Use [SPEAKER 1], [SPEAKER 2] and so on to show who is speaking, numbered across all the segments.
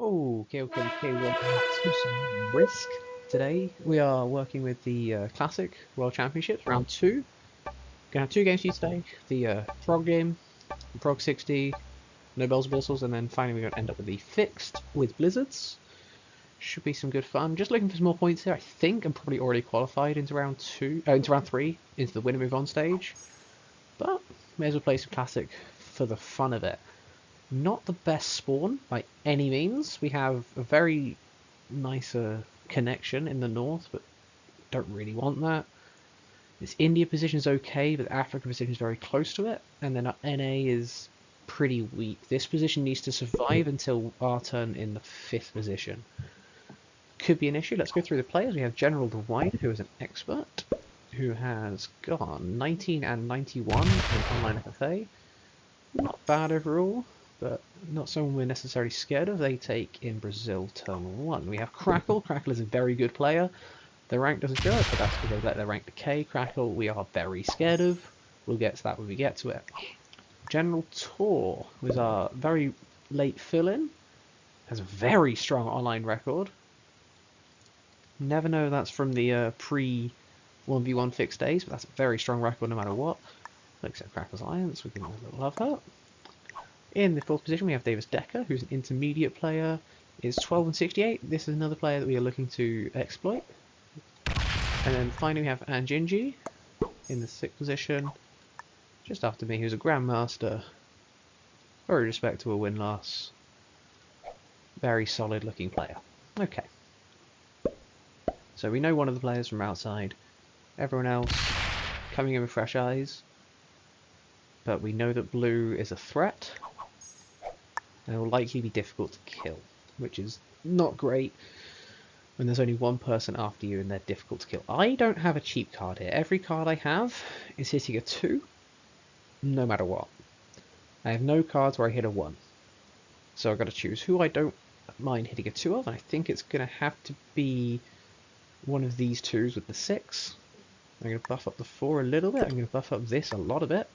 [SPEAKER 1] Okay. Welcome back to some Risk. Today we are working with the Classic World Championships round two. Gonna have two games for you today: the Prog game, the Prog 60, no bells and whistles, and then finally we're gonna end up with the Fixed with Blizzards. Should be some good fun. Just looking for some more points here. I think I'm probably already qualified into round two, into round three, into the win and move on stage. But may as well play some Classic for the fun of it. Not the best spawn by any means. We have a very nicer connection in the north, but don't really want that. This India position is okay, but the Africa position is very close to it, and then our NA is pretty weak. This position needs to survive until our turn in the 5th position. Could be an issue. Let's go through the players. We have General the White, who is an expert, who has gone 19 and 91 in online FFA. Not bad overall, but not someone we're necessarily scared of. They take in Brazil turn 1. We have Crackle. Crackle is a very good player. Their rank doesn't show it, but that's because they let their rank decay. Crackle we are very scared of. We'll get to that when we get to it. General Tor was our very late fill-in. Has a very strong online record. Never know that's from the pre-1v1 fixed days, but that's a very strong record no matter what. Except Crackle's Alliance, we can love her. In the 4th position we have Davis Decker, who's an intermediate player, is 12 and 68. This is another player that we are looking to exploit. And then finally we have Anjinji in the 6th position, just after me, who's a Grandmaster. Very respectable win-loss. Very solid looking player. Okay. So we know one of the players from outside. Everyone else coming in with fresh eyes. But we know that blue is a threat. And it will likely be difficult to kill, which is not great when there's only one person after you and they're difficult to kill. I don't have a cheap card here. Every card I have is hitting a 2, no matter what. I have no cards where I hit a 1. So I've got to choose who I don't mind hitting a 2 of, and I think it's going to have to be one of these 2s with the 6. I'm going to buff up the 4 a little bit. I'm going to buff up this a lot of it.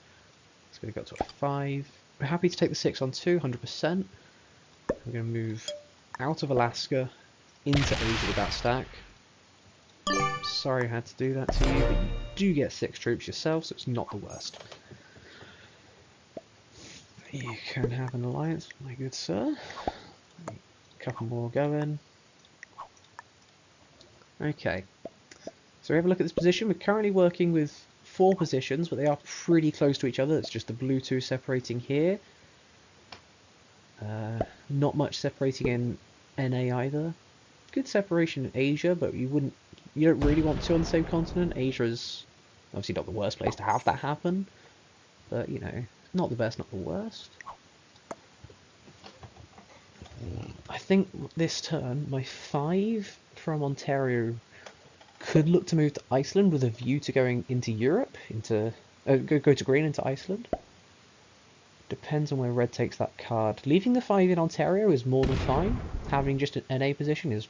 [SPEAKER 1] It's going to go up to a 5. We're happy to take the 6 on 2, 100%. We're going to move out of Alaska into Asia with that stack. I'm sorry I had to do that to you, but you do get 6 troops yourself, so it's not the worst. You can have an alliance, my good sir. A couple more going. Okay. So we have a look at this position. We're currently working with 4 positions, but they are pretty close to each other. It's just the blue 2 separating here. Not much separating in NA either. Good separation in Asia, but you don't really want to on the same continent. Asia is obviously not the worst place to have that happen, but you know, not the best, not the worst. I think this turn, my 5 from Ontario could look to move to Iceland with a view to going into Europe, go to green into Iceland. Depends on where red takes that card. Leaving the 5 in Ontario is more than fine. Having just an NA position is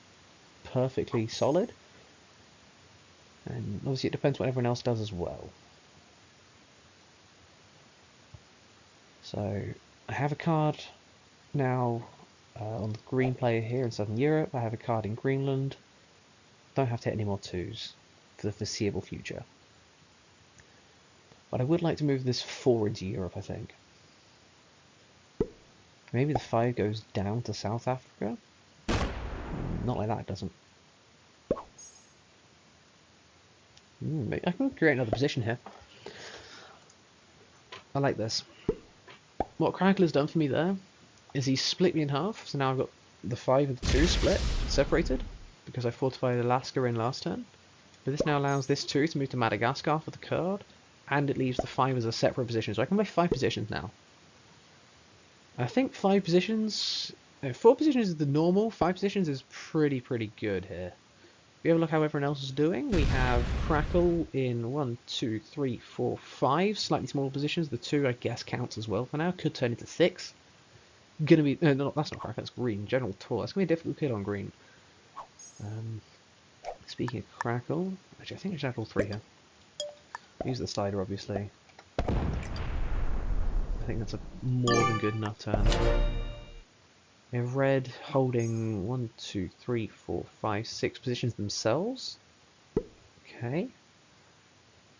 [SPEAKER 1] perfectly solid. And obviously it depends what everyone else does as well. So I have a card now on the green player here in Southern Europe. I have a card in Greenland. Don't have to hit any more 2s for the foreseeable future. But I would like to move this 4 into Europe, I think. Maybe the 5 goes down to South Africa? Not like that, it doesn't. I can create another position here. I like this. What Crackle has done for me there is he's split me in half, so now I've got the 5 and the 2 split, separated, because I fortified Alaska in last turn. But this now allows this 2 to move to Madagascar for the card, and it leaves the 5 as a separate position, so I can play 5 positions now. I think 5 positions... 4 positions is the normal, 5 positions is pretty good here. If we have a look how everyone else is doing, we have Crackle in 1, 2, 3, 4, 5 slightly smaller positions. The 2 I guess counts as well for now, could turn into 6. Gonna be... no, that's not Crackle, that's green. General Tor, that's gonna be a difficult kill on green. Speaking of Crackle, actually I think I should have all 3 here. Use the slider obviously. I think that's a more than good enough turn. We have red holding 1, 2, 3, 4, 5, 6 positions themselves. Okay.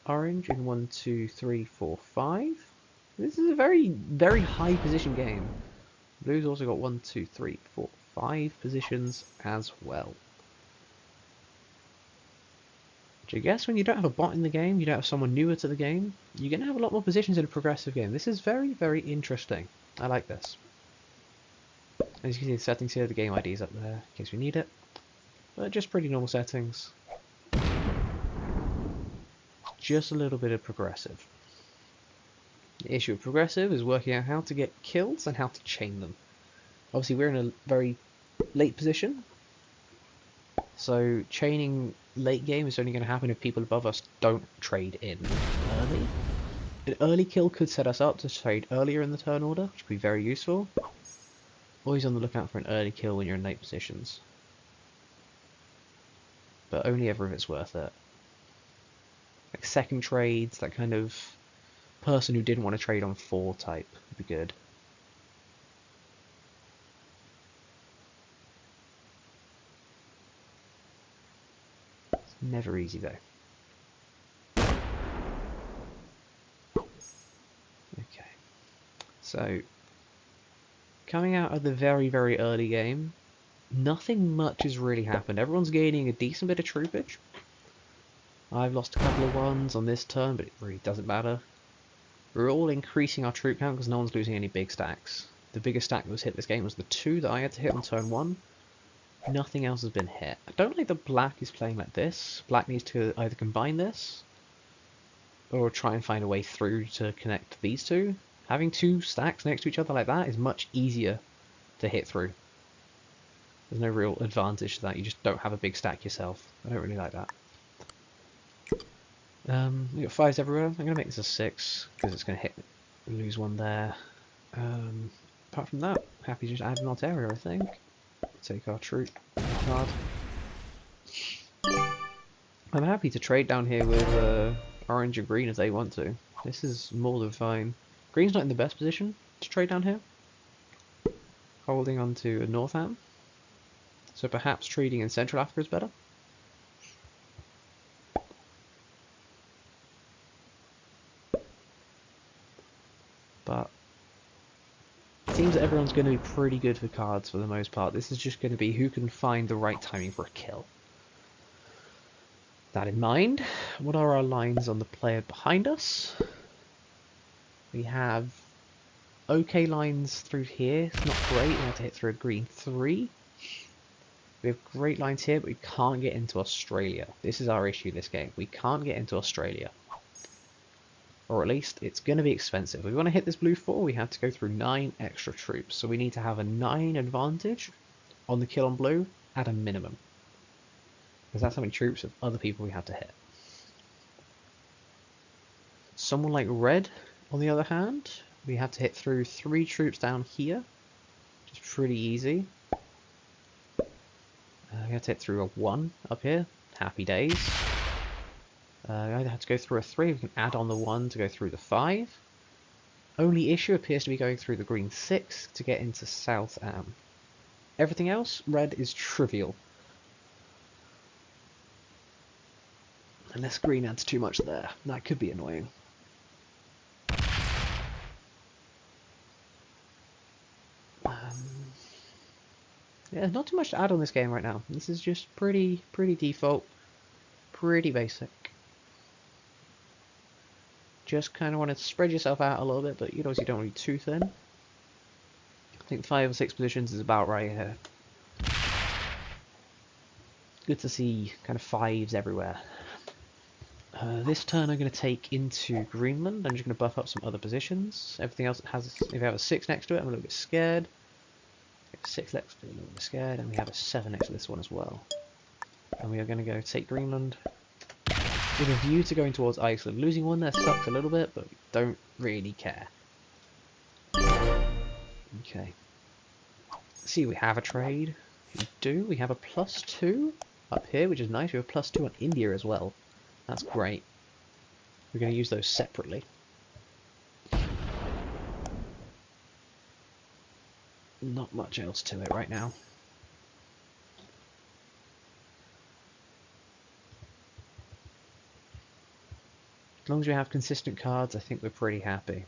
[SPEAKER 1] Orange in 1, 2, 3, 4, 5. This is a very, very high position game. Blue's also got 1, 2, 3, 4, 5 positions as well. Which I guess when you don't have a bot in the game, you don't have someone newer to the game, you're going to have a lot more positions in a progressive game. This is very, very interesting. I like this. As you can see, the settings here, the game ID is up there in case we need it. But just pretty normal settings. Just a little bit of progressive. The issue of progressive is working out how to get kills and how to chain them. Obviously we're in a very late position, so chaining late game is only going to happen if people above us don't trade in early. An early kill could set us up to trade earlier in the turn order, which would be very useful. Always on the lookout for an early kill when you're in late positions. But only ever if it's worth it. Like second trades, that kind of person who didn't want to trade on 4 type would be good. It's never easy though. Okay. So, coming out of the very, very early game, nothing much has really happened. Everyone's gaining a decent bit of troopage. I've lost a couple of ones on this turn, but it really doesn't matter. We're all increasing our troop count because no one's losing any big stacks. The biggest stack that was hit this game was the 2 that I had to hit on turn 1. Nothing else has been hit. I don't like that black is playing like this. Black needs to either combine this or try and find a way through to connect these two. Having 2 stacks next to each other like that is much easier to hit through. There's no real advantage to that. You just don't have a big stack yourself. I don't really like that. We got 5s everywhere. I'm going to make this a 6 because it's going to hit, lose 1 there. Apart from that, happy to just add an Altaria, I think. Take our troop card. I'm happy to trade down here with orange and green if they want to. This is more than fine. Green's not in the best position to trade down here. Holding on to a Northam. So perhaps trading in Central Africa is better. But it seems that everyone's going to be pretty good for cards for the most part. This is just going to be who can find the right timing for a kill. That in mind, what are our lines on the player behind us? We have okay lines through here. It's not great. We have to hit through a green 3. We have great lines here, but we can't get into Australia. This is our issue this game. We can't get into Australia. Or at least, it's going to be expensive. If we want to hit this blue 4, we have to go through 9 extra troops. So we need to have a 9 advantage on the kill on blue at a minimum. Because that's how many troops of other people we have to hit. Someone like red, on the other hand, we have to hit through 3 troops down here. Which is pretty easy. We have to hit through a 1 up here. Happy days. We either have to go through a 3, we can add on the 1 to go through the 5. Only issue appears to be going through the green 6 to get into South Am. Everything else, red is trivial. Unless green adds too much there. That could be annoying. Yeah, not too much to add on this game right now. This is just pretty default, pretty basic. Just kind of want to spread yourself out a little bit, but you know, you don't want to be too thin. I think 5 or 6 positions is about right here. Good to see kind of 5s everywhere. This turn I'm going to take into Greenland. I'm just going to buff up some other positions. Everything else has, if I have a 6 next to it, I'm a little bit scared. 6 next to it, a little bit scared, and we have a 7 next to this one as well. And we are going to go take Greenland with a view to going towards Iceland. Losing 1 there sucks a little bit, but we don't really care. Okay. See, we have a trade. We do. We have a +2 up here, which is nice. We have a +2 on India as well. That's great. We're going to use those separately. Not much else to it right now. As long as we have consistent cards, I think we're pretty happy.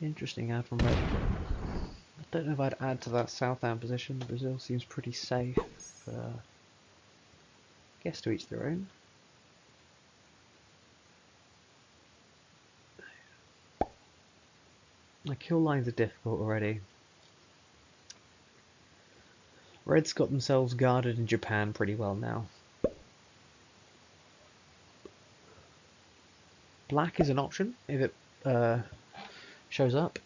[SPEAKER 1] Interesting ad from Red. I don't know if I'd add to that Southam position. Brazil seems pretty safe. Guess to each their own. My kill lines are difficult already. Red's got themselves guarded in Japan pretty well now. Black is an option if it shows up.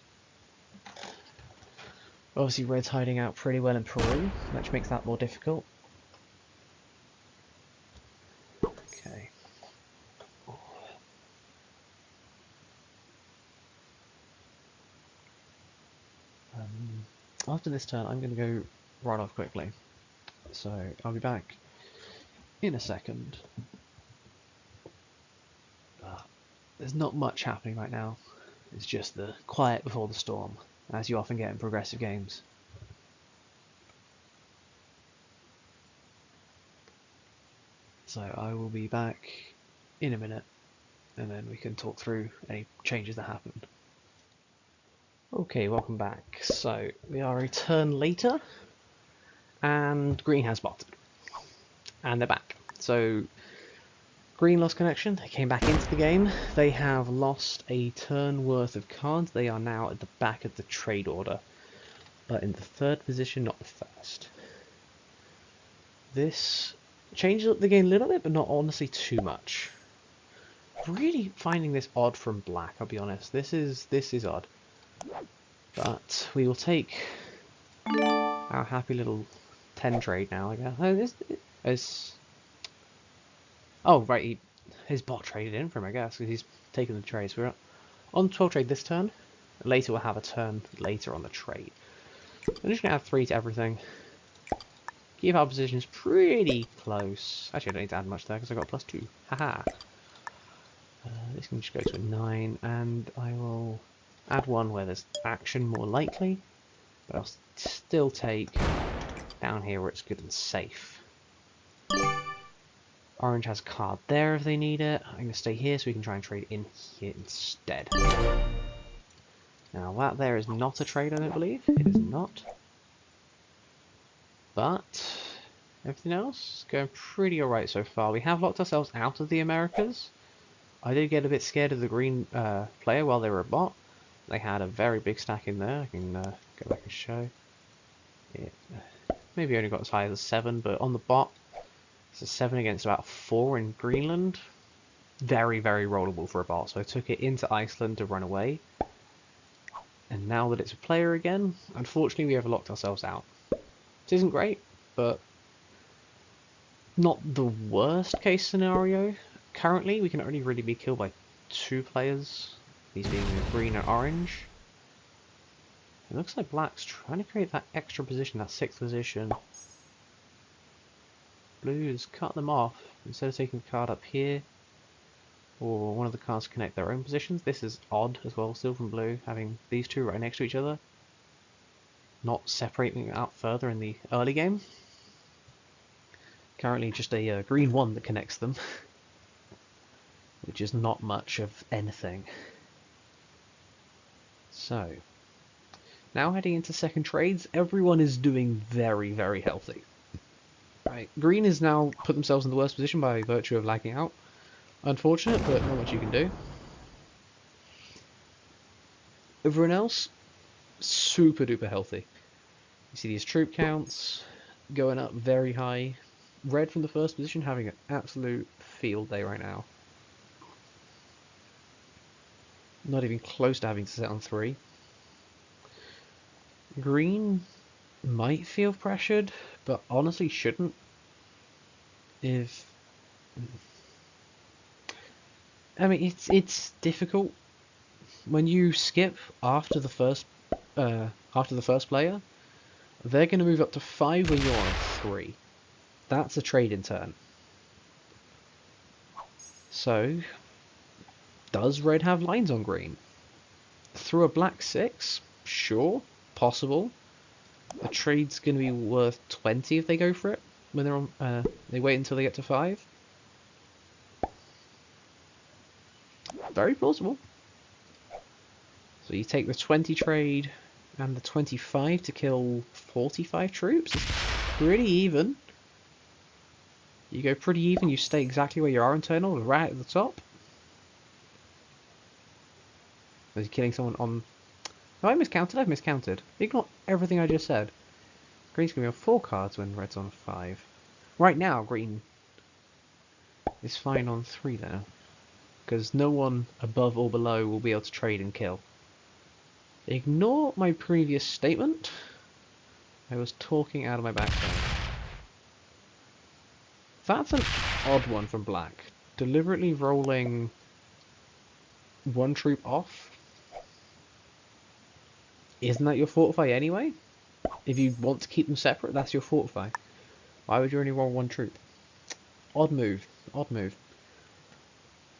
[SPEAKER 1] Obviously Red's hiding out pretty well in Peru, which makes that more difficult. Okay. After this turn I'm going to go right off quickly. So I'll be back in a second. There's not much happening right now. It's just the quiet before the storm, as you often get in progressive games. So I will be back in a minute, and then we can talk through any changes that happened. Okay, welcome back. So we are a turn later, and Green has botted, and they're back. So Green lost connection, they came back into the game. They have lost a turn worth of cards. They are now at the back of the trade order, but in the third position, not the first. This changes up the game a little bit, but not honestly too much. Really finding this odd from Black, I'll be honest. This is odd. But we will take our happy little 10 trade now, I guess. Oh, right, his bot traded in for him, I guess, because he's taken the trade. So we're on 12 trade this turn. Later we'll have a turn later on the trade. I'm just going to add 3 to everything. Keep our positions pretty close. Actually, I don't need to add much there because I got +2. Haha. This can just go to a 9, and I will add 1 where there's action more likely. But I'll still take down here where it's good and safe. Orange has a card there if they need it. I'm going to stay here so we can try and trade in here instead. Now that there is not a trade, I don't believe. It is not. But everything else is going pretty alright so far. We have locked ourselves out of the Americas. I did get a bit scared of the green player while they were a bot. They had a very big stack in there. I can go back and show. It maybe only got as high as a 7, but on the bot, it's a 7 against about 4 in Greenland. Very, very rollable for a bot. So I took it into Iceland to run away. And now that it's a player again, unfortunately we have locked ourselves out. This isn't great, but not the worst case scenario. Currently, we can only really be killed by 2 players, these being green and orange. It looks like Black's trying to create that extra position, that 6th position. Blue's cut them off instead of taking the card up here, or one of the cards to connect their own positions. This is odd as well, still from Blue, having these 2 right next to each other, not separating out further in the early game. Currently just a green 1 that connects them, which is not much of anything. So, now heading into second trades, everyone is doing very, very healthy. Right, Green has now put themselves in the worst position by virtue of lagging out. Unfortunate, but not much you can do. Everyone else, super duper healthy. You see these troop counts going up very high. Red from the first position having an absolute field day right now. Not even close to having to set on 3. Green might feel pressured, but honestly shouldn't. I mean, it's difficult when you skip after the first player. They're going to move up to 5 when you're on 3. That's a trade in turn. So, does red have lines on green? Through a black 6? Sure, possible. The trade's going to be worth 20 if they go for it when they're on. They wait until they get to 5. Very plausible. So you take the 20 trade and the 25 to kill 45 troops. It's pretty even. You go pretty even. You stay exactly where you are internal, right at the top. Is he killing someone on? Have I miscounted? I've miscounted. Ignore everything I just said. Green's going to be on 4 cards when red's on 5. Right now, green is fine on 3 now. Because no one above or below will be able to trade and kill. Ignore my previous statement. I was talking out of my backside. That's an odd one from black. Deliberately rolling 1 troop off. Isn't that your fortify anyway? If you want to keep them separate, that's your fortify. Why would you only roll 1 troop? Odd move. Odd move.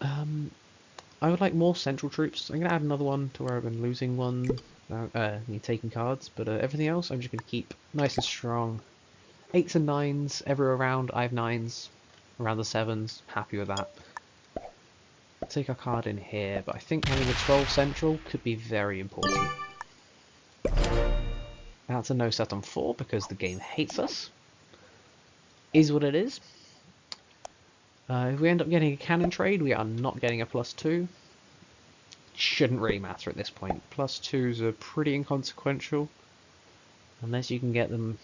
[SPEAKER 1] I would like more central troops. I'm going to add another one to where I've been losing one. Taking cards, but everything else I'm just going to keep nice and strong. 8s and 9s everywhere around. I have 9s around the 7s. Happy with that. Take our card in here, but I think having a 12 central could be very important. That's a no set on 4 because the game hates us. Is what it is. If we end up getting a cannon trade, we are not getting a +2. Shouldn't really matter at this point. +2s are pretty inconsequential. Unless you can get them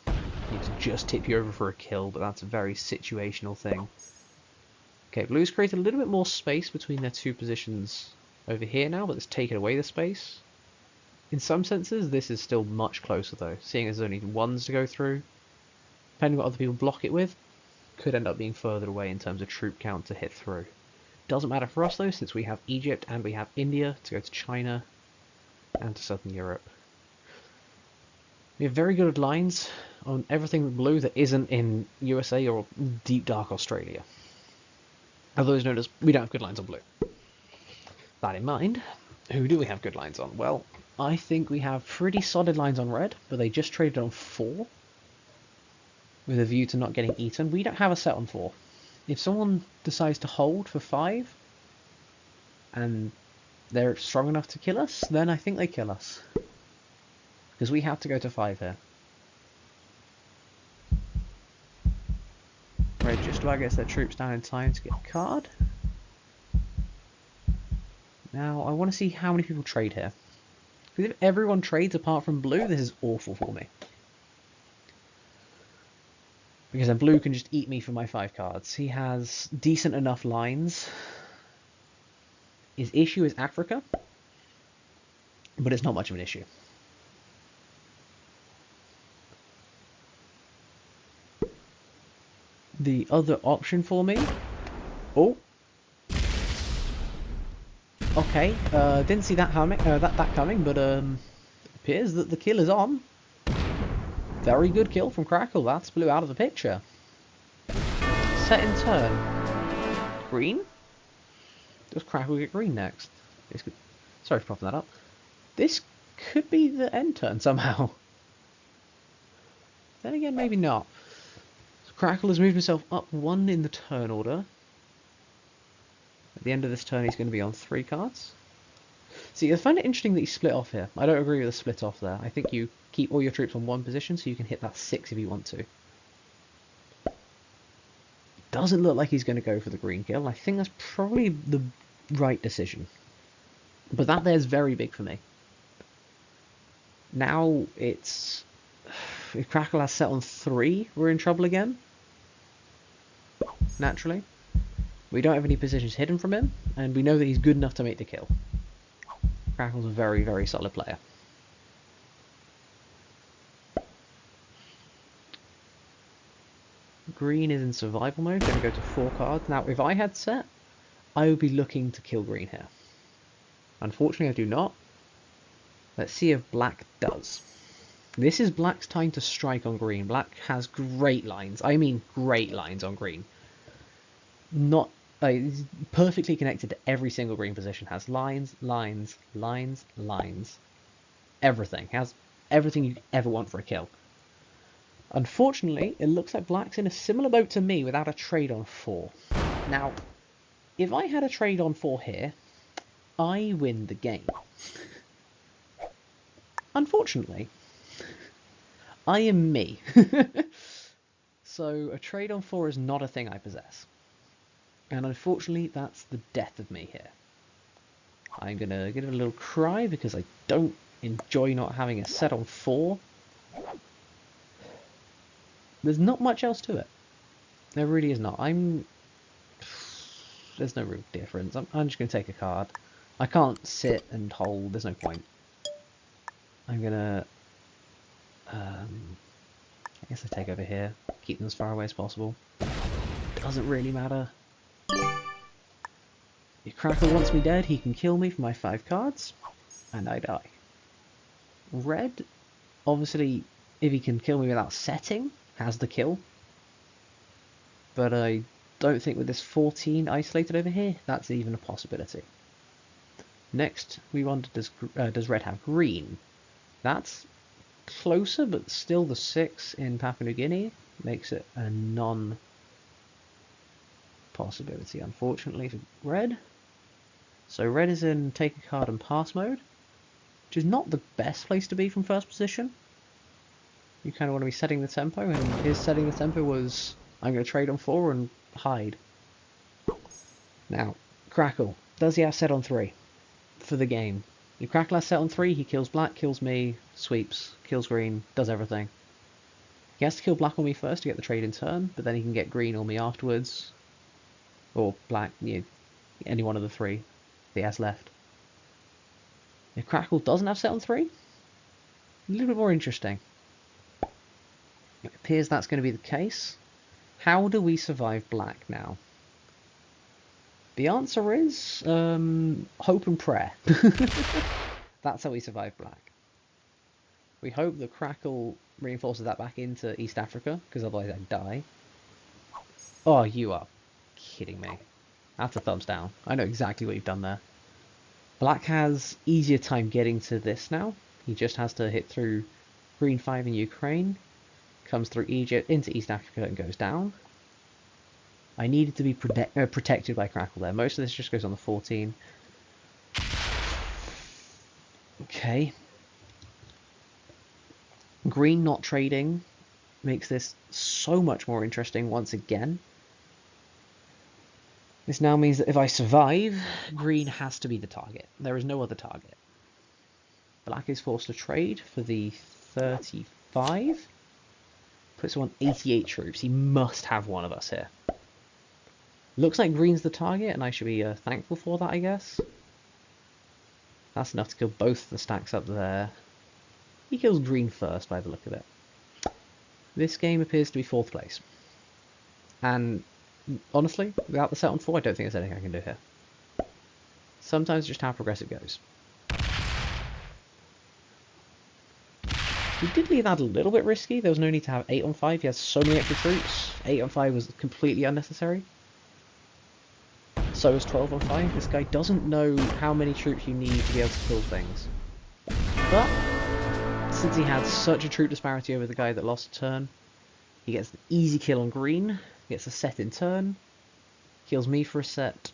[SPEAKER 1] to just tip you over for a kill, but that's a very situational thing. Okay, blue's created a little bit more space between their 2 positions over here now, but it's taken away the space. In some senses, this is still much closer though, seeing as there's only 1s to go through. Depending on what other people block it with, could end up being further away in terms of troop count to hit through. Doesn't matter for us though, since we have Egypt and we have India to go to China and to Southern Europe. We have very good lines on everything blue that isn't in USA or deep dark Australia. Otherwise known as we don't have good lines on blue. That in mind, who do we have good lines on? Well, I think we have pretty solid lines on red, but they just traded on 4. With a view to not getting eaten. We don't have a set on 4. If someone decides to hold for 5 and they're strong enough to kill us, then I think they kill us. Because we have to go to 5 here. Red just about gets their troops down in time to get a card. Now I want to see how many people trade here. Because if everyone trades apart from blue, this is awful for me. Because then blue can just eat me for my 5 cards. He has decent enough lines. His issue is Africa, but it's not much of an issue. The other option for me... Oh! Okay, didn't see that coming, but appears that the kill is on. Very good kill from Crackle. That's blue out of the picture. Set in turn. Green? Does Crackle get green next? Sorry for popping that up. This could be the end turn somehow. Then again, maybe not. So Crackle has moved himself up 1 in the turn order. At the end of this turn, he's going to be on 3 cards. See, I find it interesting that he split off here. I don't agree with the split off there. I think you keep all your troops on 1 position so you can hit that 6 if you want to. Doesn't look like he's going to go for the green kill. I think that's probably the right decision. But that there's very big for me. Now it's... If Crackle has set on 3, we're in trouble again. Naturally. We don't have any positions hidden from him, and we know that he's good enough to make the kill. Crackle's a very, very solid player. Green is in survival mode, going to go to 4 cards. Now, if I had set, I would be looking to kill green here. Unfortunately, I do not. Let's see if black does. This is black's time to strike on green. Black has great lines. I mean great lines on green. Not perfectly connected to every single green position. Has lines, lines, lines, lines. Everything. Has everything you ever want for a kill. Unfortunately, it looks like black's in a similar boat to me without a trade on 4. Now, if I had a trade on 4 here, I win the game. Unfortunately, I am me. So a trade on 4 is not a thing I possess. And unfortunately, that's the death of me here. I'm going to give it a little cry because I don't enjoy not having a set on 4. There's not much else to it. There really is not. There's no real difference. I'm just going to take a card. I can't sit and hold. There's no point. I'm going to... I guess I take over here. Keep them as far away as possible. Doesn't really matter. If Crackle wants me dead, he can kill me for my 5 cards. And I die. Red, obviously, if he can kill me without setting, has the kill. But I don't think with this 14 isolated over here, that's even a possibility. Next, we wonder, does red have green? That's closer, but still the 6 in Papua New Guinea makes it a non-possibility, unfortunately, for red. So red is in take a card and pass mode, which is not the best place to be from first position. You kind of want to be setting the tempo, and his setting the tempo was, I'm going to trade on 4 and hide. Now, Crackle, does he have set on 3 for the game? If Crackle has set on 3, he kills black, kills me, sweeps, kills green, does everything. He has to kill black on me first to get the trade in turn, but then he can get green on me afterwards. Or black, any one of the 3 that he has left. If Crackle doesn't have set on 3, a little bit more interesting. It appears that's going to be the case. How do we survive black now? The answer is hope and prayer. That's how we survive black. We hope that Crackle reinforces that back into East Africa, because otherwise I'd die. Oh, you are kidding me. That's a thumbs down. I know exactly what you've done there. Black has easier time getting to this now. He just has to hit through green 5 in Ukraine, comes through Egypt into East Africa and goes down. I needed to be protected by Crackle there. Most of this just goes on the 14. Okay. Green not trading makes this so much more interesting once again. This now means that if I survive, green has to be the target. There is no other target. Black is forced to trade for the 35. Puts him on 88 troops. He must have one of us here. Looks like green's the target, and I should be thankful for that, I guess. That's enough to kill both the stacks up there. He kills green first, by the look of it. This game appears to be 4th place. And honestly, without the set on 4, I don't think there's anything I can do here. Sometimes just how progressive goes. He did leave that a little bit risky. There was no need to have 8 on 5. He has so many extra troops. 8 on 5 was completely unnecessary. So is 12 on 5. This guy doesn't know how many troops you need to be able to kill things. But since he had such a troop disparity over the guy that lost a turn, he gets an easy kill on green, gets a set in turn, kills me for a set,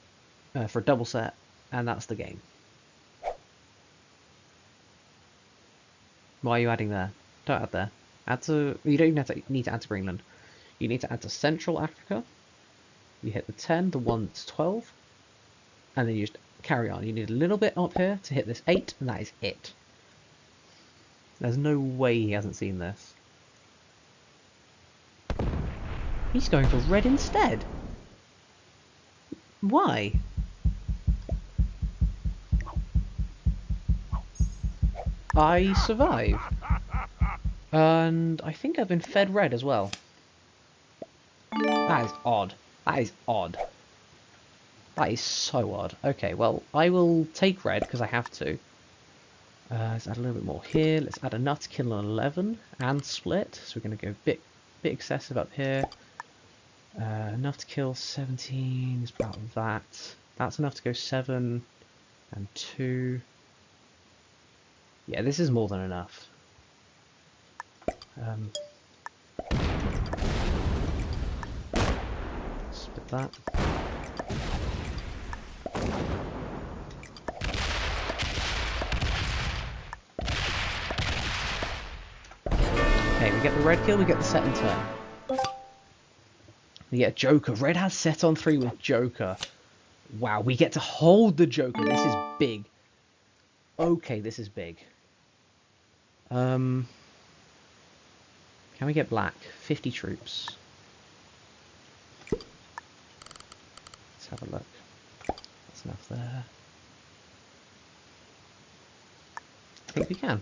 [SPEAKER 1] for a double set, and that's the game. Why are you adding there? Don't add there. Add to. You don't even need to add to Greenland. You need to add to Central Africa. You hit the 10, the 1 is 12, and then you just carry on. You need a little bit up here to hit this 8, and that is it. There's no way he hasn't seen this. He's going for red instead. Why? I survive. And I think I've been fed red as well. That is odd. That is odd. That is so odd. Okay, well, I will take red because I have to. Let's add a little bit more here. Let's add enough to kill an 11 and split. So we're going to go a bit excessive up here. Enough to kill 17 is about that. That's enough to go 7 and 2. Yeah, this is more than enough. Split that. Okay, we get the red kill, we get the set and turn. We get Joker. Red has set on 3 with Joker. Wow, we get to hold the Joker. This is big. Okay, this is big. Can we get black? 50 troops. Let's have a look. That's enough there. I think we can.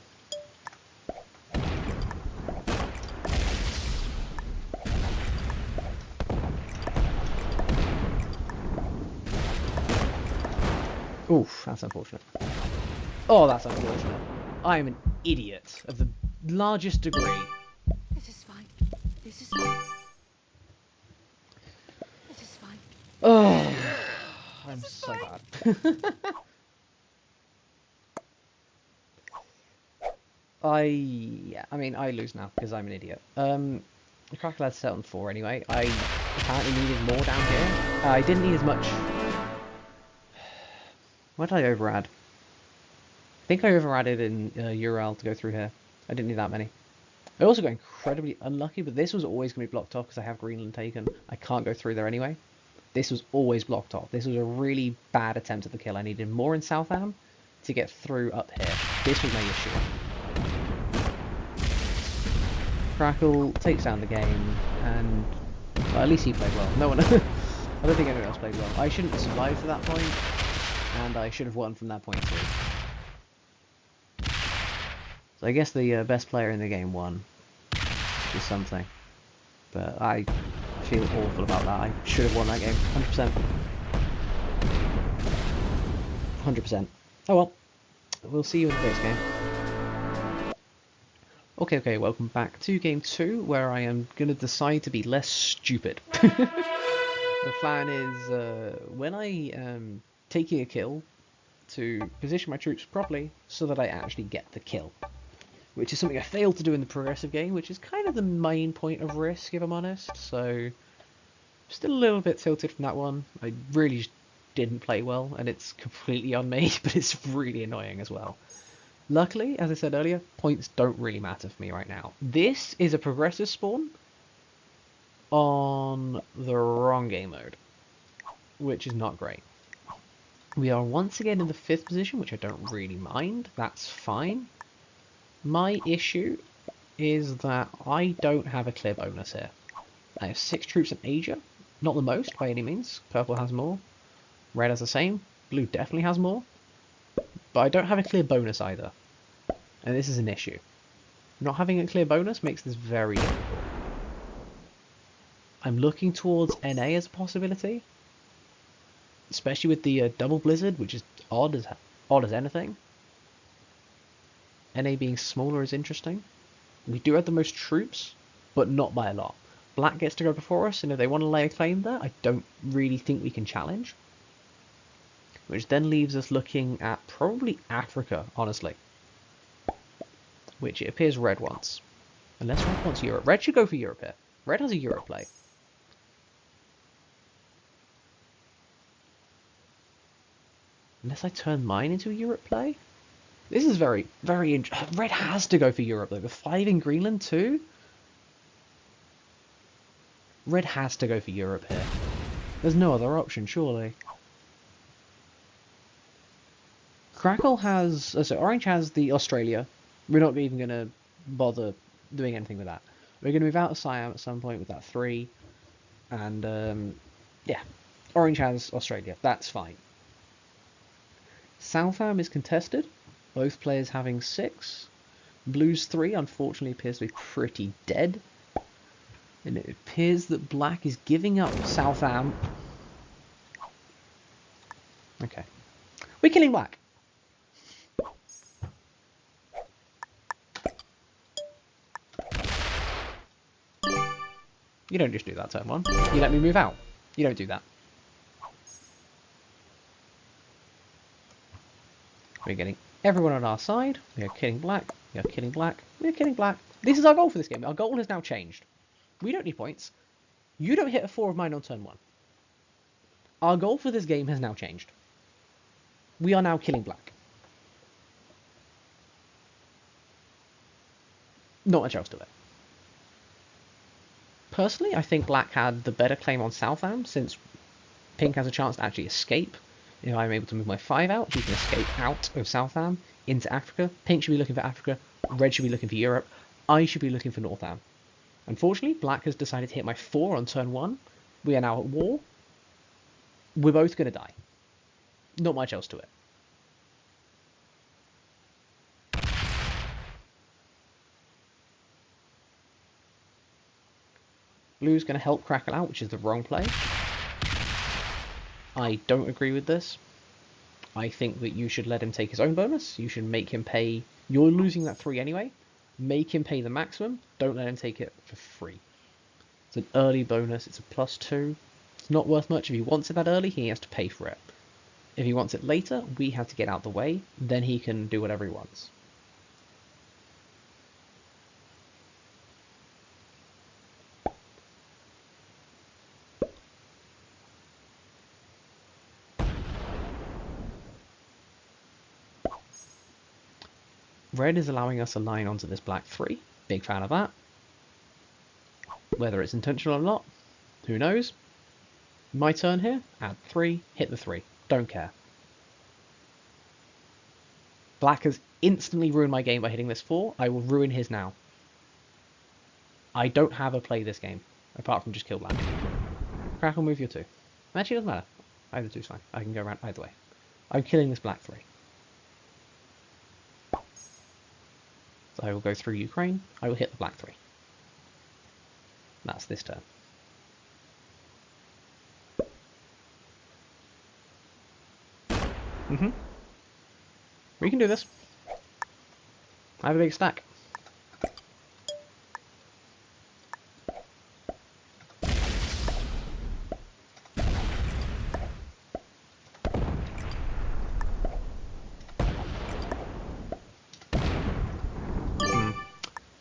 [SPEAKER 1] Oof, that's unfortunate. Oh, that's unfortunate. I am an idiot of the largest degree.
[SPEAKER 2] This is fine. This is fine. This is fine.
[SPEAKER 1] Oh, I'm so bad. I mean, I lose now because I'm an idiot. The Crackle had set on 4 anyway. I apparently needed more down here. I didn't need as much. What did I overadd? I think I overadded in Ural to go through here. I didn't need that many. I also got incredibly unlucky, but this was always going to be blocked off because I have Greenland taken. I can't go through there anyway. This was always blocked off. This was a really bad attempt at the kill. I needed more in Southam to get through up here. This was my issue. Crackle takes down the game, and well, at least he played well. No one, I don't think anyone else played well. I shouldn't have survived to that point, and I should have won from that point too. So I guess the best player in the game won, which is something. But I feel awful about that. I should have won that game, 100%. 100%. Oh well, we'll see you in the next game. Okay, welcome back to game 2, where I am going to decide to be less stupid. The plan is, when I am taking a kill, to position my troops properly so that I actually get the kill. Which is something I failed to do in the progressive game, which is kind of the main point of Risk, if I'm honest. So, still a little bit tilted from that one. I really just didn't play well, and it's completely on me, but it's really annoying as well. Luckily, as I said earlier, points don't really matter for me right now. This is a progressive spawn on the wrong game mode, which is not great. We are once again in the 5th position, which I don't really mind. That's fine. My issue is that I don't have a clear bonus here. I have 6 troops in Asia, not the most by any means. Purple has more. Red has the same. Blue definitely has more. But I don't have a clear bonus either. And this is an issue. Not having a clear bonus makes this very difficult. I'm looking towards NA as a possibility. Especially with the double blizzard, which is odd as anything. NA being smaller is interesting. We do have the most troops, but not by a lot. Black gets to go before us, and if they want to lay a claim there, I don't really think we can challenge. Which then leaves us looking at probably Africa, honestly. Which it appears Red wants. Unless Red wants Europe. Red should go for Europe here. Red has a Europe play. Unless I turn mine into a Europe play? This is very interesting. Red has to go for Europe though. With 5 in Greenland too? Red has to go for Europe here. There's no other option, surely. Crackle has... so Orange has the Australia. We're not even going to bother doing anything with that. We're going to move out of Siam at some point with that 3. And, yeah. Orange has Australia. That's fine. Southam is contested. Both players having 6. Blue's 3, unfortunately, appears to be pretty dead. And it appears that Black is giving up Southam. Okay. We're killing Black. You don't just do that turn 1. You let me move out. You don't do that. We're getting everyone on our side. We are killing black. We are killing black. We are killing black. This is our goal for this game. Our goal has now changed. We don't need points. You don't hit a 4 of mine on turn 1. Our goal for this game has now changed. We are now killing black. Not much else to it. Personally, I think black had the better claim on Southam, since pink has a chance to actually escape. If I'm able to move my 5 out, he can escape out of Southam into Africa. Pink should be looking for Africa. Red should be looking for Europe. I should be looking for Northam. Unfortunately, black has decided to hit my 4 on turn 1. We are now at war. We're both going to die. Not much else to it. Blue's going to help Crackle out, which is the wrong play. I don't agree with this. I think that you should let him take his own bonus. You should make him pay... You're losing that 3 anyway. Make him pay the maximum. Don't let him take it for free. It's an early bonus. It's a +2. It's not worth much. If he wants it that early, he has to pay for it. If he wants it later, we have to get out the way. Then he can do whatever he wants. Red is allowing us a line onto this black 3. Big fan of that. Whether it's intentional or not, who knows? My turn here, add 3, hit the 3. Don't care. Black has instantly ruined my game by hitting this 4. I will ruin his now. I don't have a play this game, apart from just kill black. Crackle, move your 2. Actually, it doesn't matter. Either 2's fine. I can go around either way. I'm killing this black 3. So I will go through Ukraine. I will hit the black 3. That's this turn. We can do this. I have a big stack.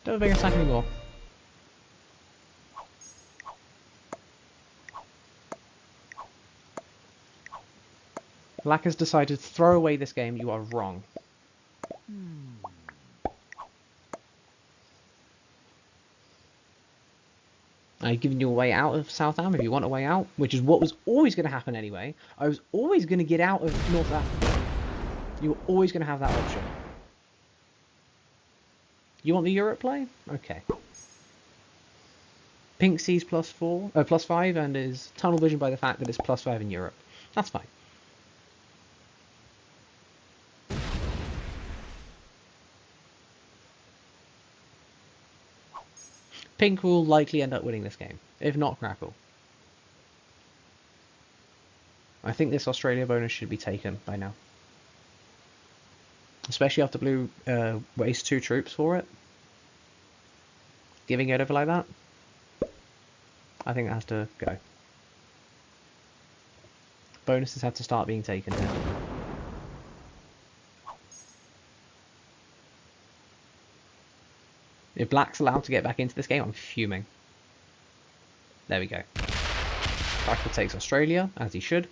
[SPEAKER 1] Don't have a bigger stack anymore. Black has decided to throw away this game. You are wrong. I've given you a way out of Southam if you want a way out, which is what was always going to happen anyway. I was always going to get out of North Africa. You were always going to have that option. You want the Europe play? Okay. Pink sees +5 and is tunnel vision by the fact that it's +5 in Europe. That's fine. Pink will likely end up winning this game, if not Crackle. I think this Australia bonus should be taken by now. Especially after Blue wastes 2 troops for it. Giving it over like that. I think that has to go. Bonuses have to start being taken here. If Black's allowed to get back into this game, I'm fuming. There we go. Crackle takes Australia, as he should.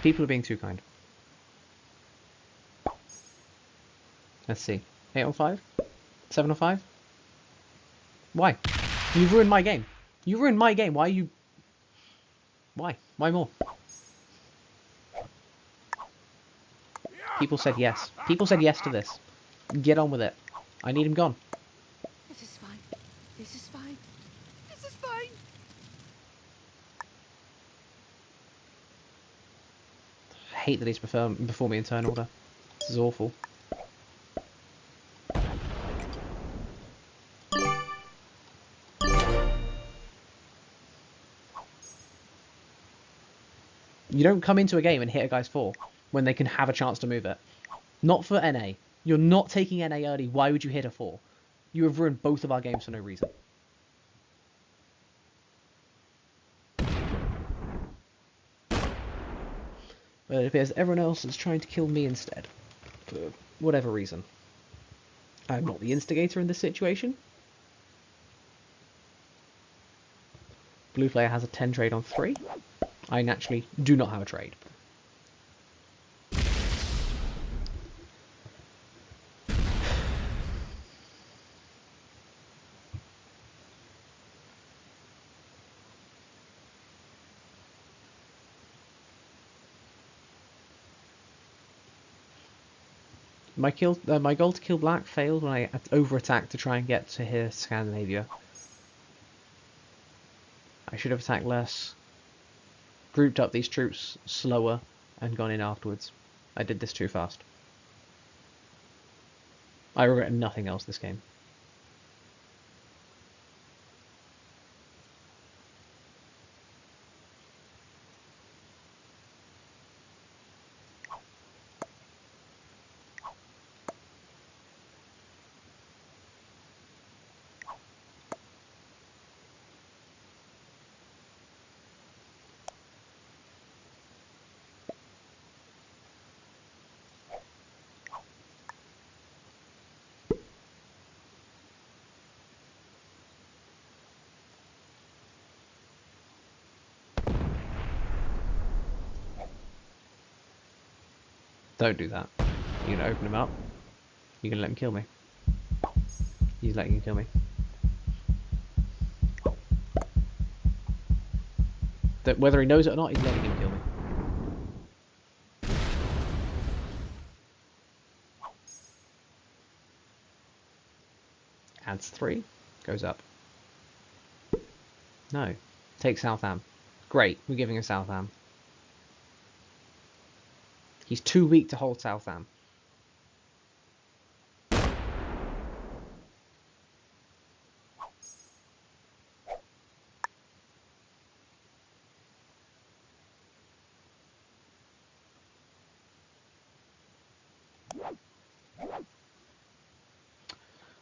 [SPEAKER 1] People are being too kind. Let's see. 8 on 5? 7 on 5? Why? You ruined my game. You ruined my game. Why are you... Why? Why more? People said yes. People said yes to this. Get on with it. I need him gone.
[SPEAKER 2] This is fine. This is fine. This is fine.
[SPEAKER 1] I hate that he's before me in turn order. This is awful. You don't come into a game and hit a guy's 4 when they can have a chance to move it. Not for NA. You're not taking NA early. Why would you hit a 4? You have ruined both of our games for no reason. But it appears everyone else is trying to kill me instead. For whatever reason. I'm not the instigator in this situation. Blue player has a 10 trade on 3. I naturally do not have a trade. My goal to kill black failed when I over-attacked to try and get to here, Scandinavia. I should have attacked less, grouped up these troops slower, and gone in afterwards. I did this too fast. I regret nothing else this game. Don't do that. You're gonna open him up. You're gonna let him kill me. He's letting you kill me. Whether he knows it or not, he's letting him kill me. Adds 3. Goes up. No. Take Southam. Great, we're giving him Southam. He's too weak to hold Southam.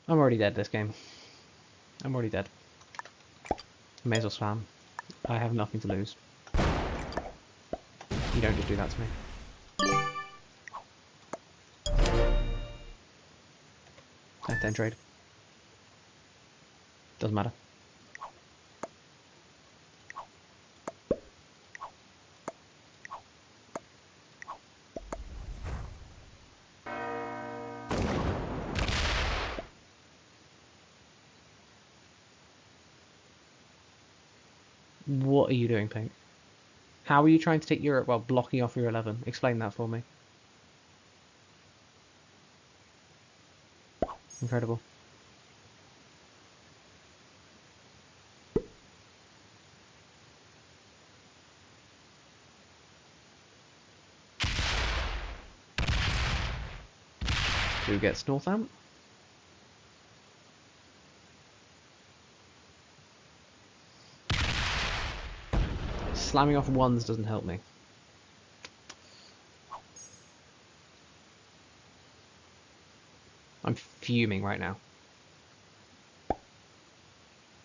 [SPEAKER 1] I'm already dead this game. I'm already dead. I may as well spam. I have nothing to lose. You don't just do that to me. Then trade. Doesn't matter. What are you doing, Pink? How are you trying to take Europe while blocking off your 11? Explain that for me. Incredible. Who gets Northam? Slamming off 1s doesn't help me. I'm fuming right now.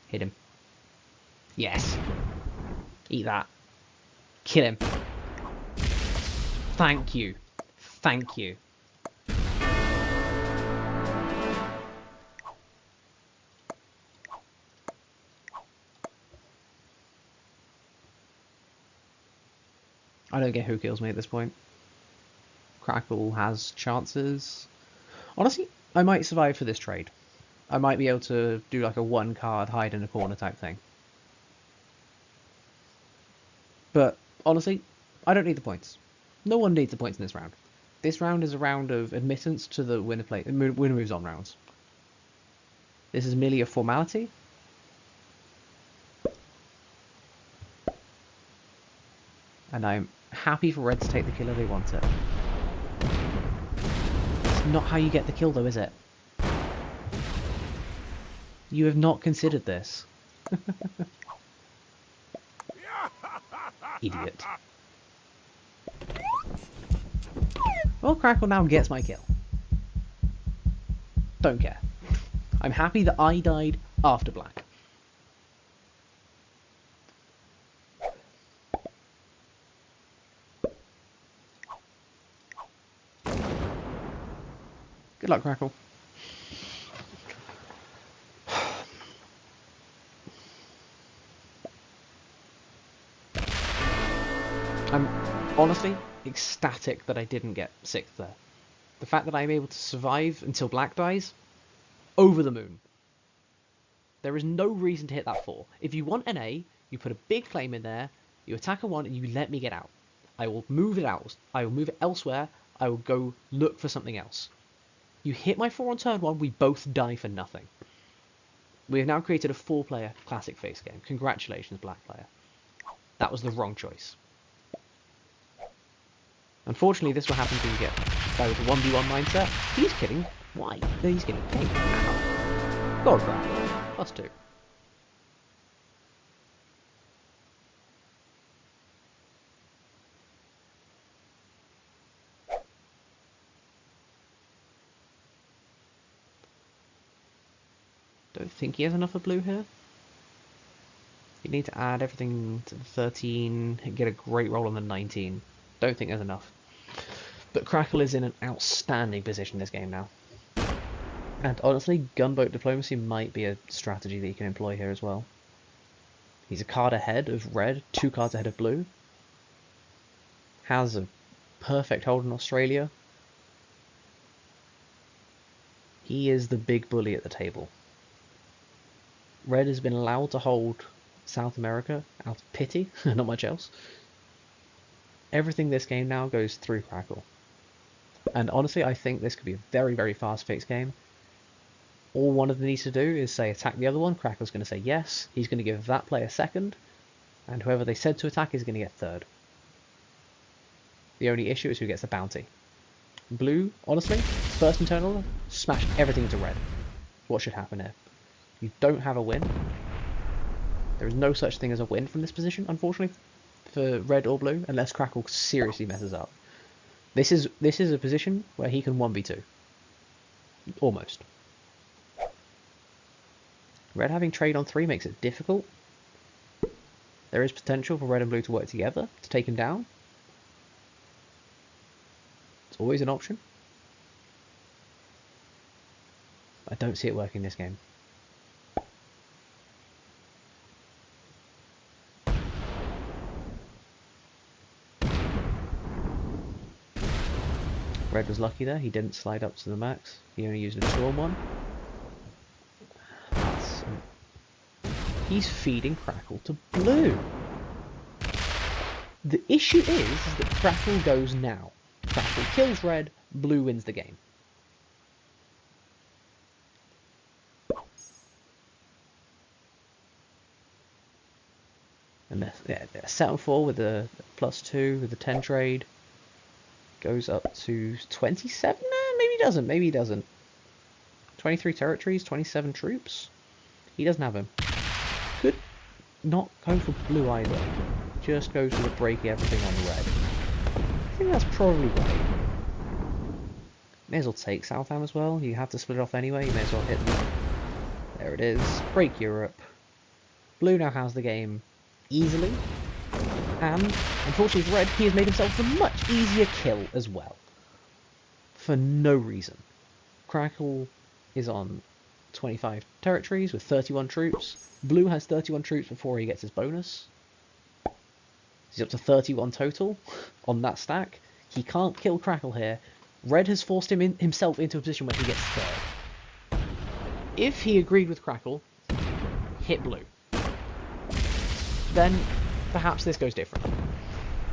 [SPEAKER 1] Hit him. Yes. Eat that. Kill him. Thank you. Thank you. I don't get who kills me at this point. Crackle has chances. Honestly, I might survive for this trade. I might be able to do like a 1 card hide in a corner type thing. But honestly, I don't need the points. No one needs the points in this round. This round is a round of admittance to the winner moves on rounds. This is merely a formality. And I'm happy for Red to take the kill if they want it. It's not how you get the kill though, is it? You have not considered this. Idiot. Well, Crackle now gets my kill. Don't care. I'm happy that I died after black. Good luck, Crackle. I'm honestly ecstatic that I didn't get 6th there. The fact that I'm able to survive until black dies, over the moon. There is no reason to hit that 4. If you want an A, you put a big claim in there, you attack a 1 and you let me get out. I will move it out. I will move it elsewhere. I will go look for something else. You hit my 4 on turn 1, we both die for nothing. We have now created a 4-player classic face game. Congratulations, black player. That was the wrong choice. Unfortunately, this will happen to you get by with the 1v1 mindset. He's killing white. No, he's killing pink. Ow. God, crap. +2. Don't think he has enough of blue here. You need to add everything to the 13 and get a great roll on the 19. Don't think there's enough. But Crackle is in an outstanding position this game now. And honestly, gunboat diplomacy might be a strategy that you can employ here as well. He's a card ahead of red, 2 cards ahead of blue. Has a perfect hold in Australia. He is the big bully at the table. Red has been allowed to hold South America out of pity, not much else. Everything this game now goes through Crackle. And honestly, I think this could be a very, very fast-paced game. All one of them needs to do is say attack the other one. Crackle's going to say yes. He's going to give that player 2nd. And whoever they said to attack is going to get 3rd. The only issue is who gets the bounty. Blue, honestly, first internal, smash everything into red. What should happen here? You don't have a win. There is no such thing as a win from this position, unfortunately, for red or blue, unless Crackle seriously messes up. This is a position where he can 1v2. Almost. Red having trade on 3 makes it difficult. There is potential for red and blue to work together to take him down. It's always an option. I don't see it working this game. Red was lucky there, he didn't slide up to the max. He only used a 2 on 1. He's feeding Crackle to blue. The issue is that Crackle goes now. Crackle kills red, blue wins the game. And they're set on 4 with a +2 with the 10 trade. Goes up to 27? Maybe he doesn't. Maybe he doesn't. 23 territories, 27 troops. He doesn't have him. Could not go for blue either. Just goes for the breaky everything on red. I think that's probably right. May as well take Southam as well. You have to split it off anyway. You may as well hit them. There it is. Break Europe. Blue now has the game easily. And, unfortunately for red, he has made himself a much easier kill as well. For no reason. Crackle is on 25 territories with 31 troops. Blue has 31 troops before he gets his bonus. He's up to 31 total on that stack. He can't kill Crackle here. Red has forced himself into a position where he gets 3rd. If he agreed with Crackle, hit blue. Then perhaps this goes different.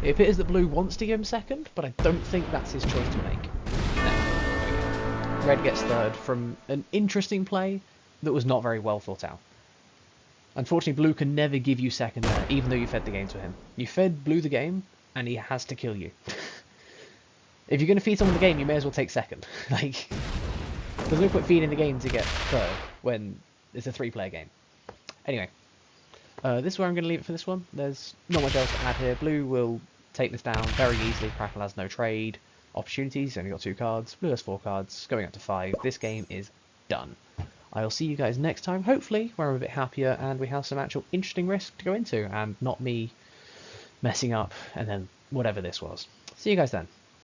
[SPEAKER 1] It appears that blue wants to give him 2nd, but I don't think that's his choice to make. No. Red gets 3rd from an interesting play that was not very well thought out. Unfortunately, blue can never give you 2nd there, even though you fed the game to him. You fed blue the game, and he has to kill you. If you're going to feed someone the game, you may as well take 2nd. Like, there's no point feeding the game to get 3rd when it's a 3-player game. Anyway. This is where I'm going to leave it for this one. There's not much else to add here. Blue will take this down very easily. Crackle has no trade. opportunities. Only got 2 cards. Blue has 4 cards. Going up to 5. This game is done. I'll see you guys next time, hopefully, where I'm a bit happier and we have some actual interesting risk to go into, and not me messing up and then whatever this was. See you guys then.